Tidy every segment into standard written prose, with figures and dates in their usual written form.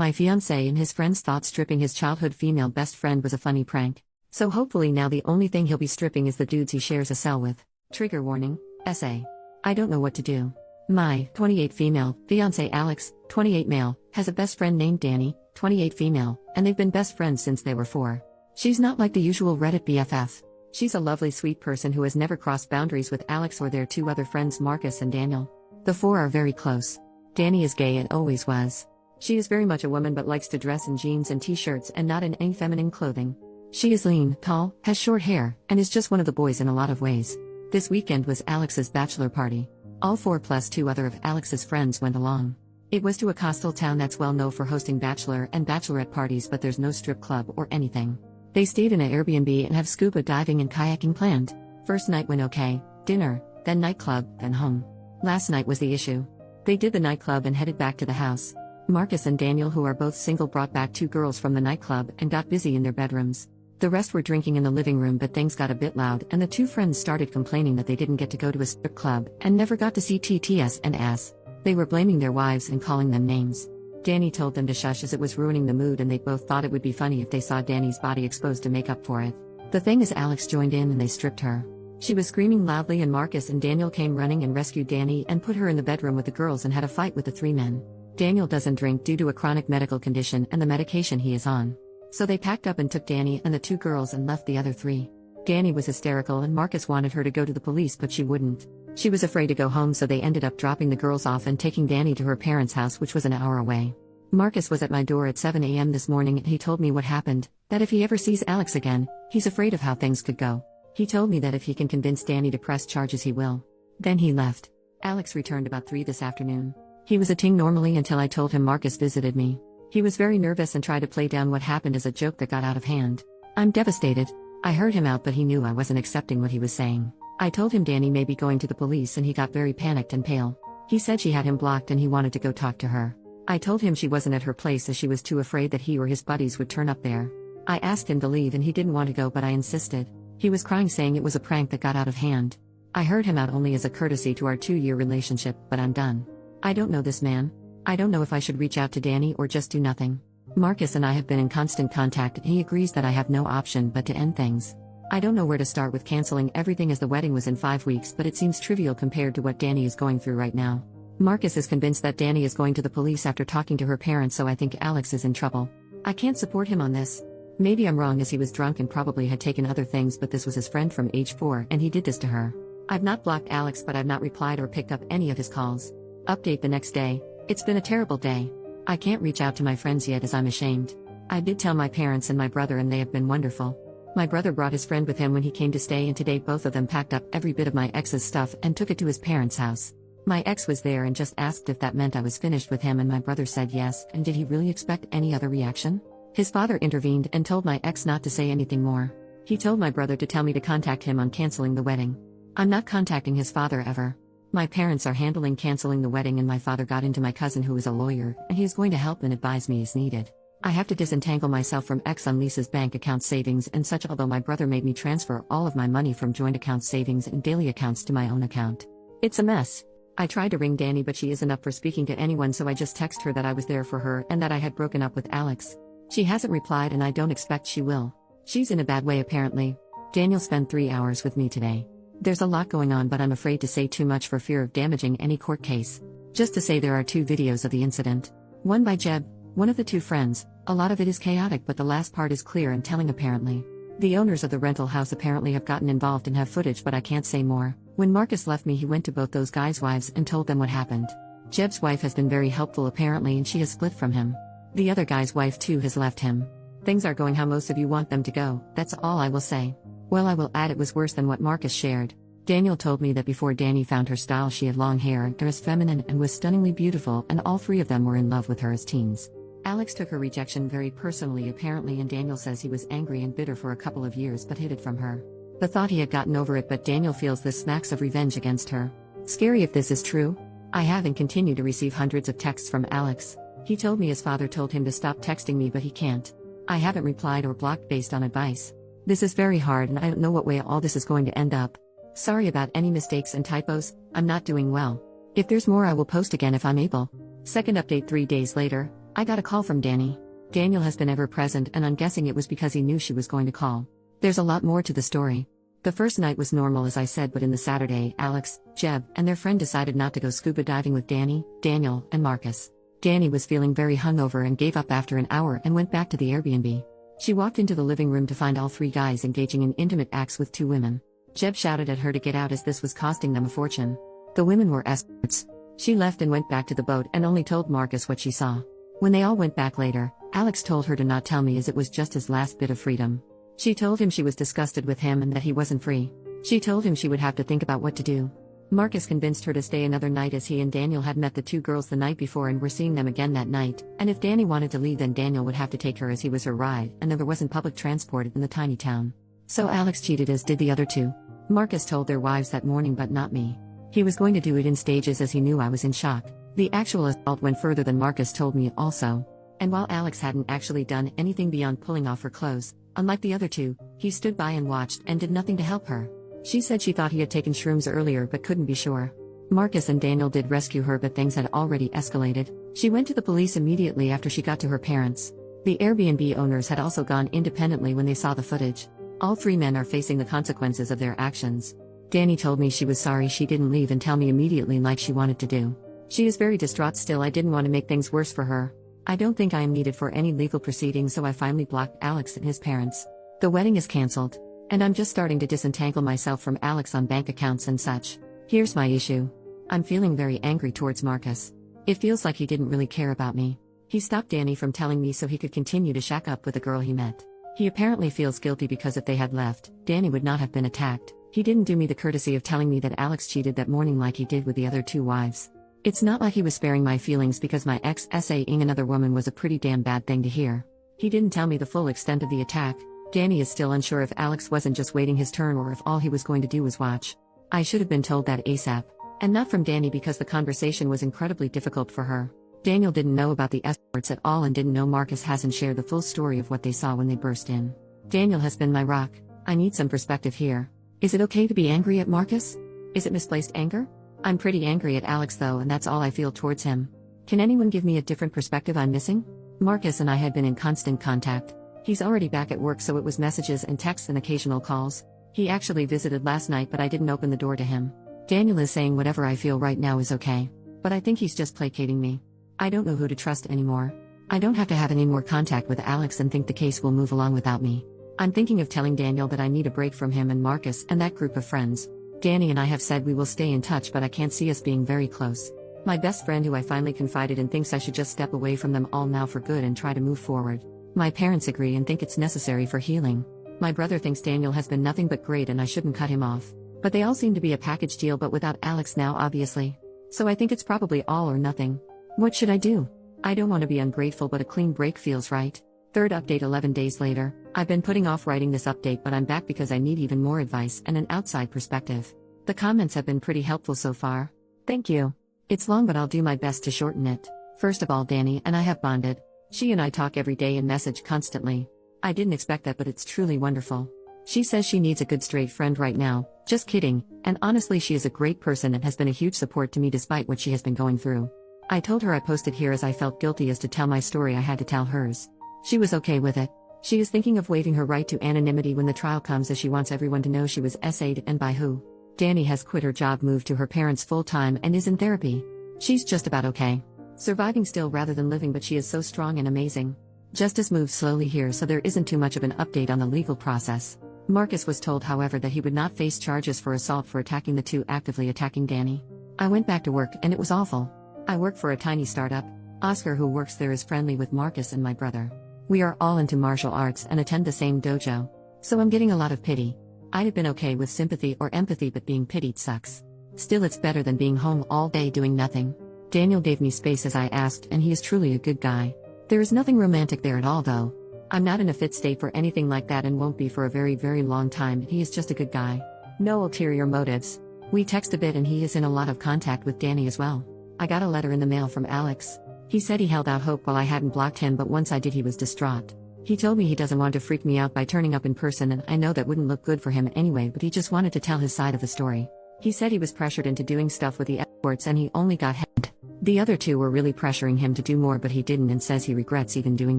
My fiance and his friends thought stripping his childhood female best friend was a funny prank. So hopefully now the only thing he'll be stripping is the dudes he shares a cell with. Trigger warning, essay. I don't know what to do. My 28 female fiance Alex, 28 male, has a best friend named Danny, 28 female, and they've been best friends since they were 4. She's not like the usual Reddit BFF. She's a lovely sweet person who has never crossed boundaries with Alex or their 2 other friends Marcus and Daniel. The 4 are very close. Danny is gay and always was. She is very much a woman but likes to dress in jeans and t-shirts and not in any feminine clothing. She is lean, tall, has short hair, and is just one of the boys in a lot of ways. This weekend was Alex's bachelor party. All 4 plus 2 other of Alex's friends went along. It was to a coastal town that's well known for hosting bachelor and bachelorette parties, but there's no strip club or anything. They stayed in an Airbnb and have scuba diving and kayaking planned. First night went okay, dinner, then nightclub, then home. Last night was the issue. They did the nightclub and headed back to the house. Marcus and Daniel, who are both single, brought back 2 girls from the nightclub and got busy in their bedrooms. The rest were drinking in the living room, but things got a bit loud and the 2 friends started complaining that they didn't get to go to a strip club and never got to see TTS and ass. They were blaming their wives and calling them names. Danny told them to shush as it was ruining the mood, and they both thought it would be funny if they saw Danny's body exposed to make up for it. The thing is, Alex joined in and they stripped her. She was screaming loudly and Marcus and Daniel came running and rescued Danny and put her in the bedroom with the girls and had a fight with the 3 men. Daniel doesn't drink due to a chronic medical condition and the medication he is on. So they packed up and took Danny and the 2 girls and left the other 3. Danny was hysterical and Marcus wanted her to go to the police, but she wouldn't. She was afraid to go home, so they ended up dropping the girls off and taking Danny to her parents' house, which was an hour away. Marcus was at my door at 7 a.m. this morning and he told me what happened, that if he ever sees Alex again, he's afraid of how things could go. He told me that if he can convince Danny to press charges he will. Then he left. Alex returned about 3 this afternoon. He was a ting normally until I told him Marcus visited me. He was very nervous and tried to play down what happened as a joke that got out of hand. I'm devastated. I heard him out, but he knew I wasn't accepting what he was saying. I told him Danny may be going to the police and he got very panicked and pale. He said she had him blocked and he wanted to go talk to her. I told him she wasn't at her place as she was too afraid that he or his buddies would turn up there. I asked him to leave and he didn't want to go, but I insisted. He was crying, saying it was a prank that got out of hand. I heard him out only as a courtesy to our 2-year relationship, but I'm done. I don't know this man. I don't know if I should reach out to Danny or just do nothing. Marcus and I have been in constant contact and he agrees that I have no option but to end things. I don't know where to start with canceling everything as the wedding was in 5 weeks, but it seems trivial compared to what Danny is going through right now. Marcus is convinced that Danny is going to the police after talking to her parents, so I think Alex is in trouble. I can't support him on this. Maybe I'm wrong, as he was drunk and probably had taken other things, but this was his friend from age 4 and he did this to her. I've not blocked Alex, but I've not replied or picked up any of his calls. Update the next day. It's been a terrible day. I can't reach out to my friends yet as I'm ashamed. I did tell my parents and my brother and they have been wonderful. My brother brought his friend with him when he came to stay, and today both of them packed up every bit of my ex's stuff and took it to his parents' house. My ex was there and just asked if that meant I was finished with him, and my brother said yes, and did he really expect any other reaction? His father intervened and told my ex not to say anything more. He told my brother to tell me to contact him on canceling the wedding. I'm not contacting his father ever. My parents are handling canceling the wedding, and my father got into my cousin, who is a lawyer, and he is going to help and advise me as needed. I have to disentangle myself from ex on Lisa's bank account savings and such, although my brother made me transfer all of my money from joint account savings and daily accounts to my own account. It's a mess. I tried to ring Danny, but she isn't up for speaking to anyone, so I just text her that I was there for her and that I had broken up with Alex. She hasn't replied and I don't expect she will. She's in a bad way apparently. Daniel spent 3 hours with me today. There's a lot going on, but I'm afraid to say too much for fear of damaging any court case. Just to say, there are 2 videos of the incident. One by Jeb, one of the 2 friends. A lot of it is chaotic, but the last part is clear and telling apparently. The owners of the rental house apparently have gotten involved and have footage, but I can't say more. When Marcus left me, he went to both those guys' wives and told them what happened. Jeb's wife has been very helpful apparently, and she has split from him. The other guy's wife too has left him. Things are going how most of you want them to go, that's all I will say. Well, I will add, it was worse than what Marcus shared. Daniel told me that before Danny found her style, she had long hair, dressed feminine, and was stunningly beautiful, and all 3 of them were in love with her as teens. Alex took her rejection very personally apparently, and Daniel says he was angry and bitter for a couple of years but hid it from her. The thought he had gotten over it, but Daniel feels this smacks of revenge against her. Scary if this is true. I have and continue to receive hundreds of texts from Alex. He told me his father told him to stop texting me, but he can't. I haven't replied or blocked based on advice. This is very hard and I don't know what way all this is going to end up. Sorry about any mistakes and typos, I'm not doing well. If there's more I will post again if I'm able. Second update 3 days later, I got a call from Danny. Daniel has been ever present, and I'm guessing it was because he knew she was going to call. There's a lot more to the story. The first night was normal as I said, but in the Saturday, Alex, Jeb, and their friend decided not to go scuba diving with Danny, Daniel, and Marcus. Danny was feeling very hungover and gave up after an hour and went back to the Airbnb. She walked into the living room to find all three guys engaging in intimate acts with two women. Jeb shouted at her to get out as this was costing them a fortune. The women were escorts. She left and went back to the boat and only told Marcus what she saw. When they all went back later, Alex told her to not tell me as it was just his last bit of freedom. She told him she was disgusted with him and that he wasn't free. She told him she would have to think about what to do. Marcus convinced her to stay another night as he and Daniel had met the two girls the night before and were seeing them again that night, and if Danny wanted to leave then Daniel would have to take her as he was her ride, and there wasn't public transport in the tiny town. So Alex cheated as did the other two. Marcus told their wives that morning but not me. He was going to do it in stages as he knew I was in shock. The actual assault went further than Marcus told me also. And while Alex hadn't actually done anything beyond pulling off her clothes, unlike the other two, he stood by and watched and did nothing to help her. She said she thought he had taken shrooms earlier but couldn't be sure. Marcus and Daniel did rescue her but things had already escalated. She went to the police immediately after she got to her parents. The Airbnb owners had also gone independently when they saw the footage. All three men are facing the consequences of their actions. Danny told me she was sorry she didn't leave and tell me immediately like she wanted to do. She is very distraught still. I didn't want to make things worse for her. I don't think I am needed for any legal proceedings, so I finally blocked Alex and his parents. The wedding is cancelled. And I'm just starting to disentangle myself from Alex on bank accounts and such. Here's my issue. I'm feeling very angry towards Marcus. It feels like he didn't really care about me. He stopped Danny from telling me so he could continue to shack up with the girl he met. He apparently feels guilty because if they had left, Danny would not have been attacked. He didn't do me the courtesy of telling me that Alex cheated that morning like he did with the other two wives. It's not like he was sparing my feelings because my ex saying another woman was a pretty damn bad thing to hear. He didn't tell me the full extent of the attack. Danny is still unsure if Alex wasn't just waiting his turn or if all he was going to do was watch. I should have been told that ASAP. And not from Danny because the conversation was incredibly difficult for her. Daniel didn't know about the escorts at all and didn't know Marcus hasn't shared the full story of what they saw when they burst in. Daniel has been my rock. I need some perspective here. Is it okay to be angry at Marcus? Is it misplaced anger? I'm pretty angry at Alex though, and that's all I feel towards him. Can anyone give me a different perspective I'm missing? Marcus and I had been in constant contact. He's already back at work, so it was messages and texts and occasional calls. He actually visited last night but I didn't open the door to him. Daniel is saying whatever I feel right now is okay. But I think he's just placating me. I don't know who to trust anymore. I don't have to have any more contact with Alex and think the case will move along without me. I'm thinking of telling Daniel that I need a break from him and Marcus and that group of friends. Danny and I have said we will stay in touch, but I can't see us being very close. My best friend who I finally confided in thinks I should just step away from them all now for good and try to move forward. My parents agree and think it's necessary for healing. My brother thinks Daniel has been nothing but great and I shouldn't cut him off. But they all seem to be a package deal, but without Alex now obviously. So I think it's probably all or nothing. What should I do? I don't want to be ungrateful, but a clean break feels right. Third update 11 days later. I've been putting off writing this update, but I'm back because I need even more advice and an outside perspective. The comments have been pretty helpful so far. Thank you. It's long, but I'll do my best to shorten it. First of all, Danny and I have bonded. She and I talk every day and message constantly. I didn't expect that, but it's truly wonderful. She says she needs a good straight friend right now. Just kidding. And honestly, she is a great person and has been a huge support to me despite what she has been going through. I told her I posted here as I felt guilty as to tell my story I had to tell hers. She was okay with it. She is thinking of waiving her right to anonymity when the trial comes, as she wants everyone to know she was SA'd and by who. Danny has quit her job, moved to her parents full-time and is in therapy. She's just about okay. Surviving still rather than living, but she is so strong and amazing. Justice moves slowly here, so there isn't too much of an update on the legal process. Marcus was told, however, that he would not face charges for assault for attacking the two actively attacking Danny. I went back to work and it was awful. I work for a tiny startup. Oscar, who works there, is friendly with Marcus and my brother. We are all into martial arts and attend the same dojo. So I'm getting a lot of pity. I'd have been okay with sympathy or empathy, but being pitied sucks. Still, it's better than being home all day doing nothing. Daniel gave me space as I asked, and he is truly a good guy. There is nothing romantic there at all though. I'm not in a fit state for anything like that and won't be for a very, very long time. He is just a good guy. No ulterior motives. We text a bit and he is in a lot of contact with Danny as well. I got a letter in the mail from Alex. He said he held out hope while I hadn't blocked him, but once I did he was distraught. He told me he doesn't want to freak me out by turning up in person, and I know that wouldn't look good for him anyway, but he just wanted to tell his side of the story. He said he was pressured into doing stuff with the escorts and he only got head. The other two were really pressuring him to do more, but he didn't and says he regrets even doing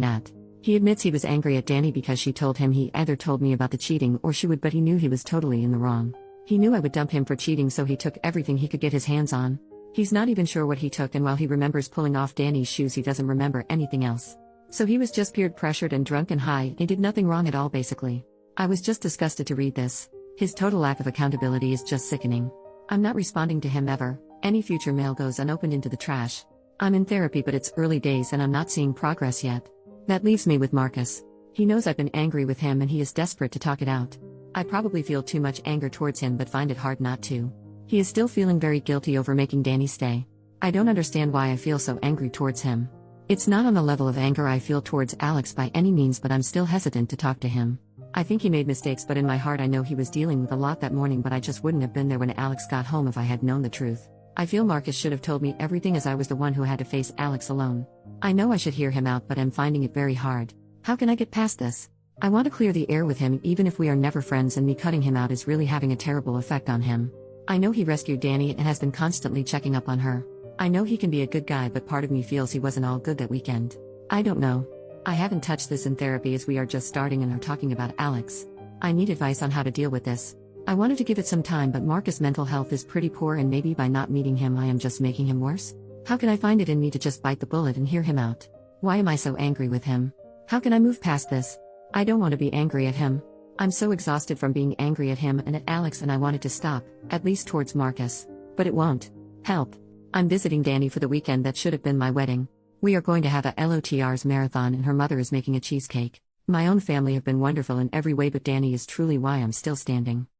that. He admits he was angry at Danny because she told him he either told me about the cheating or she would, but he knew he was totally in the wrong. He knew I would dump him for cheating, so he took everything he could get his hands on. He's not even sure what he took, and while he remembers pulling off Danny's shoes, he doesn't remember anything else. So he was just peer pressured and drunk and high, and did nothing wrong at all basically. I was just disgusted to read this. His total lack of accountability is just sickening. I'm not responding to him ever. Any future mail goes unopened into the trash. I'm in therapy, but it's early days and I'm not seeing progress yet. That leaves me with Marcus. He knows I've been angry with him and he is desperate to talk it out. I probably feel too much anger towards him but find it hard not to. He is still feeling very guilty over making Danny stay. I don't understand why I feel so angry towards him. It's not on the level of anger I feel towards Alex by any means, but I'm still hesitant to talk to him. I think he made mistakes, but in my heart I know he was dealing with a lot that morning, but I just wouldn't have been there when Alex got home if I had known the truth. I feel Marcus should have told me everything, as I was the one who had to face Alex alone. I know I should hear him out, but I'm finding it very hard. How can I get past this? I want to clear the air with him even if we are never friends, and me cutting him out is really having a terrible effect on him. I know he rescued Danny and has been constantly checking up on her. I know he can be a good guy, but part of me feels he wasn't all good that weekend. I don't know. I haven't touched this in therapy as we are just starting and are talking about Alex. I need advice on how to deal with this. I wanted to give it some time, but Marcus' mental health is pretty poor, and maybe by not meeting him I am just making him worse. How can I find it in me to just bite the bullet and hear him out? Why am I so angry with him? How can I move past this? I don't want to be angry at him. I'm so exhausted from being angry at him and at Alex, and I want it to stop, at least towards Marcus. But it won't. Help. I'm visiting Danny for the weekend that should have been my wedding. We are going to have a LOTR's marathon and her mother is making a cheesecake. My own family have been wonderful in every way, but Danny is truly why I'm still standing.